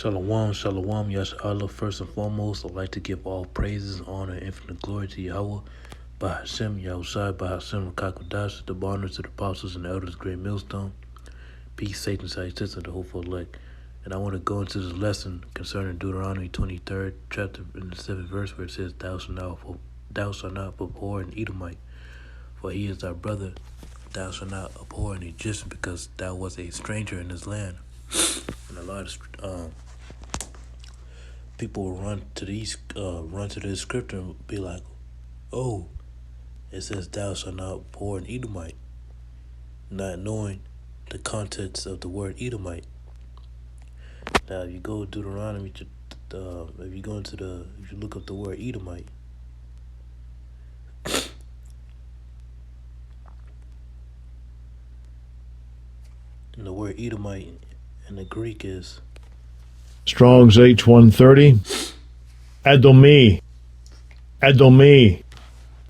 Shalom, shalom, Yasha. First and foremost, I'd like to give all praises, honor, and infinite glory to Yahweh, by Hashem, Yahushai, by Hashem, Rakakodash, the bonders to the apostles and the elders, great millstone. Peace, Satan, salutations, the hopeful elect. And I want to go into this lesson concerning Deuteronomy 23rd chapter in the 7th verse, where it says, Thou shalt not abhor an Edomite, for he is thy brother. Thou shalt not abhor an Egyptian, because thou wast a stranger in his land. And a lot of people will run to this scripture and be like, "Oh, it says thou shalt not abhor an Edomite," not knowing the context of the word Edomite. Now, if you go to Deuteronomy, if you look up the word Edomite, and the word Edomite in the Greek is Strong's H130, Edomi, Edomi,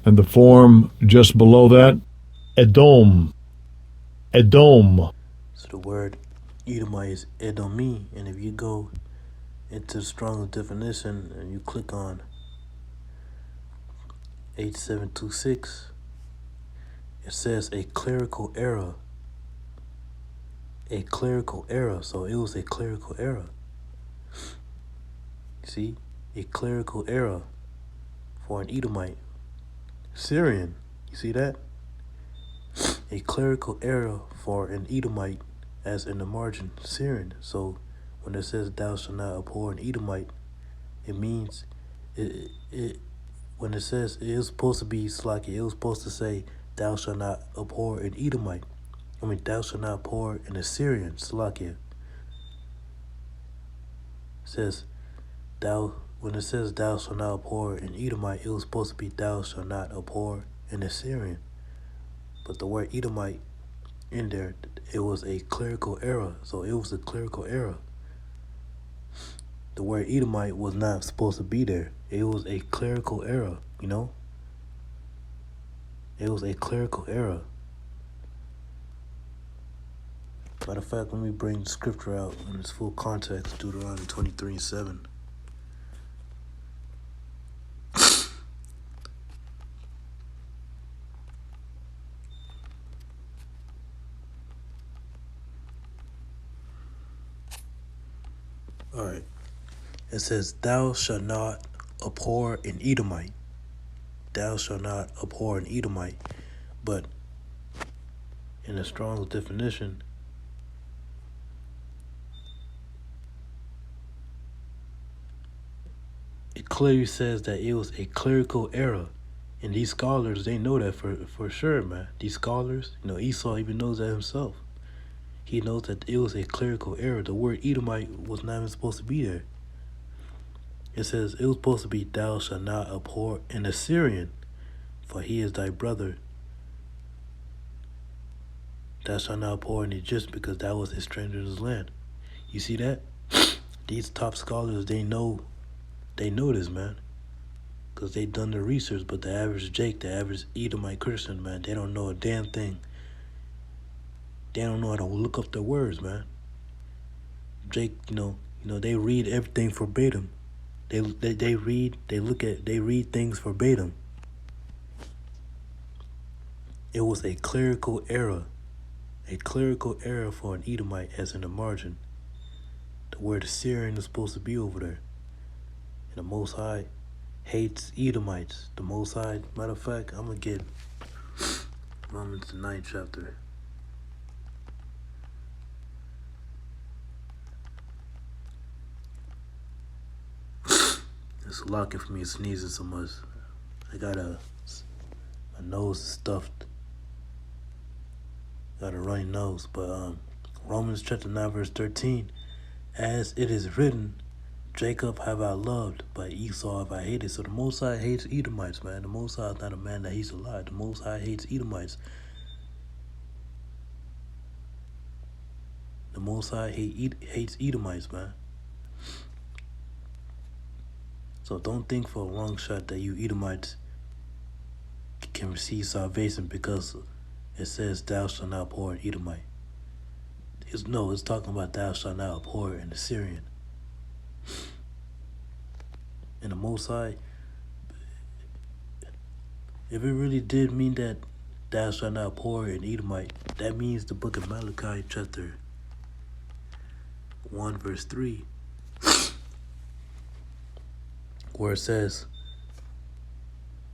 and the form just below that, Edom, Edom. So the word Edomite is Edomi, and if you go into the Strong's definition and you click on H726, it says a clerical error. A clerical error. So it was a clerical error. See? A clerical error for an Edomite. Syrian. You see that? A clerical error for an Edomite, as in the margin, Syrian. So when it says thou shalt not abhor an Edomite, it means when it says it was supposed to be slaki, it was supposed to say thou shalt not abhor an Edomite. Thou shalt not abhor an Assyrian, Salakia. When it says thou shalt not abhor an Edomite, it was supposed to be thou shalt not abhor an Assyrian. But the word Edomite in there, it was a clerical error. So it was a clerical error. The word Edomite was not supposed to be there. It was a clerical error, you know? It was a clerical error. Matter of fact, let me bring the scripture out in its full context, Deuteronomy 23:7. Alright. It says, Thou shalt not abhor an Edomite. Thou shalt not abhor an Edomite. But in the Strong's definition, it clearly says that it was a clerical error. And these scholars, they know that for sure, man. These scholars, Esau even knows that himself. He knows that it was a clerical error. The word Edomite was not even supposed to be there. It says it was supposed to be thou shalt not abhor an Assyrian, for he is thy brother. Thou shalt not abhor an Egyptian, because thou was a stranger in his land. You see that? These top scholars, they know this, man, because they done the research. But the average Jake, the average Edomite Christian, man, they don't know a damn thing. They don't know how to look up their words, man. Jake, they read everything verbatim. They read things verbatim. It was a clerical error. A clerical error for an Edomite, as in the margin. The word Assyrian is supposed to be over there. And the Most High hates Edomites. The Most High, matter of fact, I'm going to get Romans the 9th chapter. It's locking for me sneezing so much. I got my nose is stuffed. Got a runny nose. But Romans chapter 9 verse 13. As it is written, Jacob have I loved, but Esau have I hated. So the Most High hates Edomites, man. The Most High is not a man that hates a lie. The Most High hates Edomites. The Most High hates Edomites, man. So don't think for a long shot that you Edomites can receive salvation because it says thou shalt not abhor an Edomite. It's talking about thou shalt not abhor an Assyrian. Most High, if it really did mean that thou shalt not abhor an Edomite, that means the book of Malachi, chapter 1, verse 3, where it says,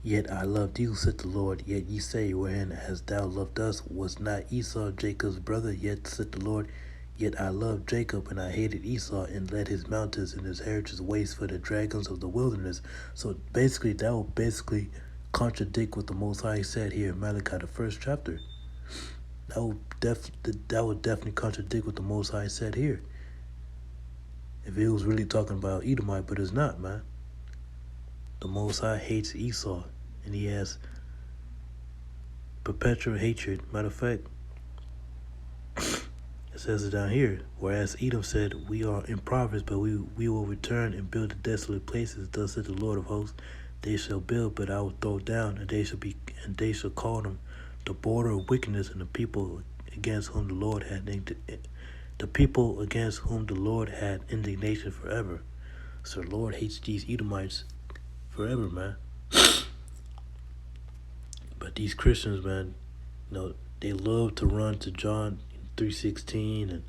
Yet I loved you, said the Lord. Yet ye say, Wherein hast thou loved us? Was not Esau Jacob's brother? Yet said the Lord, Yet I loved Jacob, and I hated Esau, and let his mountains and his heritage waste for the dragons of the wilderness. So basically, that would basically contradict what the Most High said here in Malachi, the first chapter. That would definitely contradict what the Most High said here. If it was really talking about Edomite, but it's not, man. The Most High hates Esau, and he has perpetual hatred. Matter of fact, it says it down here. Whereas Edom said, We are in Proverbs, but we will return and build the desolate places. Thus said the Lord of hosts, They shall build, but I will throw down, and they shall call them the border of wickedness, and the people against whom the Lord had indignation forever. So the Lord hates these Edomites forever, man. But these Christians, man, they love to run to John 3:16 and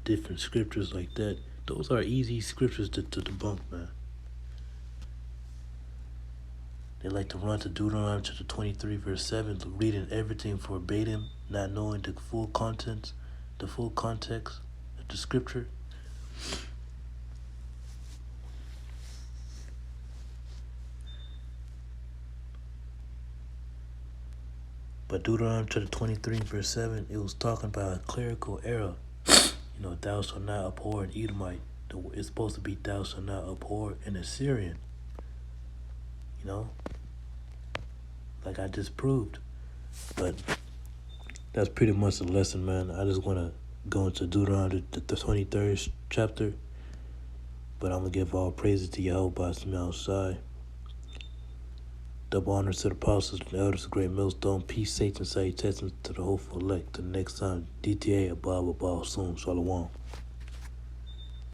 different scriptures like that. Those are easy scriptures to debunk, man. They like to run to Deuteronomy chapter 23, verse 7, reading everything verbatim, not knowing the full context of the scripture. But Deuteronomy chapter 23, verse 7, it was talking about a clerical error. Thou shalt not abhor an Edomite. It's supposed to be thou shalt not abhor an Assyrian. Like I just proved. But that's pretty much the lesson, man. I just want to go into Deuteronomy, the 23rd chapter. But I'm going to give all praises to Yahweh by some outside. Double honors to the apostles and the elders of Great Millstone. Peace, Satan, salutations to the hopeful elect. Till next time, DTA, above, soon. Shalom.